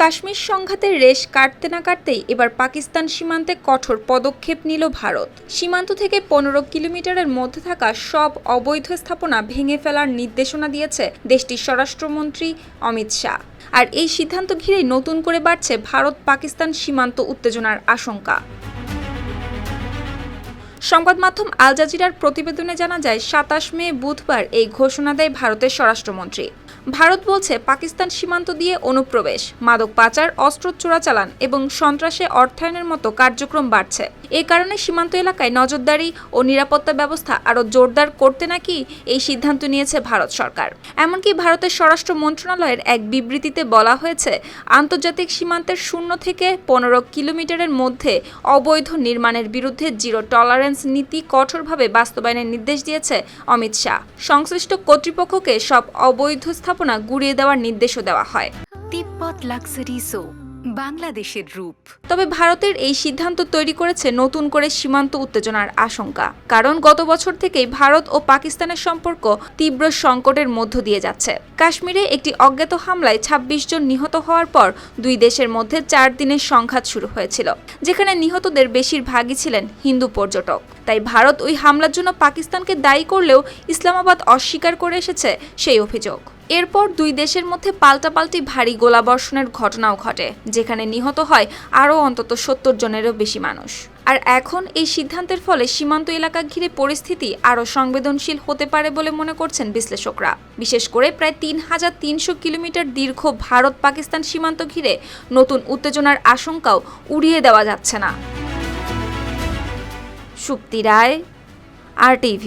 কাশ্মীর সংঘাতের রেশ কাটতে না কাটতেই এবার পাকিস্তান সীমান্তে কঠোর পদক্ষেপ নিল ভারত। সীমান্ত থেকে 15 কিলোমিটারের মধ্যে থাকা সব অবৈধ স্থাপনা ভেঙে ফেলার নির্দেশনা দিয়েছে দেশটির স্বরাষ্ট্রমন্ত্রী অমিত শাহ। আর এই সিদ্ধান্ত ঘিরেই নতুন করে বাড়ছে ভারত পাকিস্তান সীমান্ত উত্তেজনার আশঙ্কা। সংবাদ মাধ্যম আল জাজিরার প্রতিবেদনে জানা যায় 27 মে বুধবার এই ঘোষণা দেয় ভারতের স্বরাষ্ট্রমন্ত্রী। ভারত বলছে পাকিস্তান সীমান্ত দিয়ে অনুপ্রবেশ, মাদক পাচার, অস্ত্র চোরাচালান এবং সন্ত্রাসে অর্থায়নের মতো কার্যক্রম বাড়ছে। এই কারণে সীমান্ত এলাকায় নজরদারি ও নিরাপত্তা ব্যবস্থা আরও জোরদার করতে নাকি এই সিদ্ধান্ত নিয়েছে ভারত সরকার। এমনকি ভারতের স্বরাষ্ট্র মন্ত্রণালয়ের এক বিবৃতিতে বলা হয়েছে, আন্তর্জাতিক সীমান্তের 0 থেকে 15 কিলোমিটারের মধ্যে অবৈধ নির্মাণের বিরুদ্ধে জিরো টলারেন্স নীতি কঠোরভাবে বাস্তবায়নের নির্দেশ দিয়েছে অমিত শাহ। সংশ্লিষ্ট কর্তৃপক্ষকে সব অবৈধ স্থাপনা গুড়িয়ে দেওয়ার নির্দেশও দেওয়া হয়। তিব্বত লাক্সারি সোপ, বাংলাদেশের রূপ। তবে ভারতের এই সিদ্ধান্ত তৈরি করেছে নতুন করে সীমান্ত উত্তেজনার আশঙ্কা। কারণ গত বছর থেকেই ভারত ও পাকিস্তানের সম্পর্ক তীব্র সংকটের মধ্য দিয়ে যাচ্ছে। কাশ্মীরে একটি অজ্ঞাত হামলায় 26 জন নিহত হওয়ার পর দুই দেশের মধ্যে 4 দিনের সংঘাত শুরু হয়েছিল, যেখানে নিহতদের বেশিরভাগই ছিলেন হিন্দু পর্যটক। তাই ভারত ওই হামলার জন্য পাকিস্তানকে দায়ী করলেও ইসলামাবাদ অস্বীকার করে এসেছে সেই অভিযোগ। এরপর দুই দেশের মধ্যে পাল্টাপাল্টি ভারী গোলাবর্ষণের ঘটনাও ঘটে, যেখানে নিহত হয় আরও অন্তত 70 জনেরও বেশি মানুষ। আর এখন এই সিদ্ধান্তের ফলে সীমান্ত এলাকা ঘিরে পরিস্থিতি আরও সংবেদনশীল হতে পারে বলে মনে করছেন বিশ্লেষকরা। বিশেষ করে প্রায় 3300 কিলোমিটার দীর্ঘ ভারত পাকিস্তান সীমান্ত ঘিরে নতুন উত্তেজনার আশঙ্কাও উড়িয়ে দেওয়া যাচ্ছে না। সুপ্তি রায়, RTV।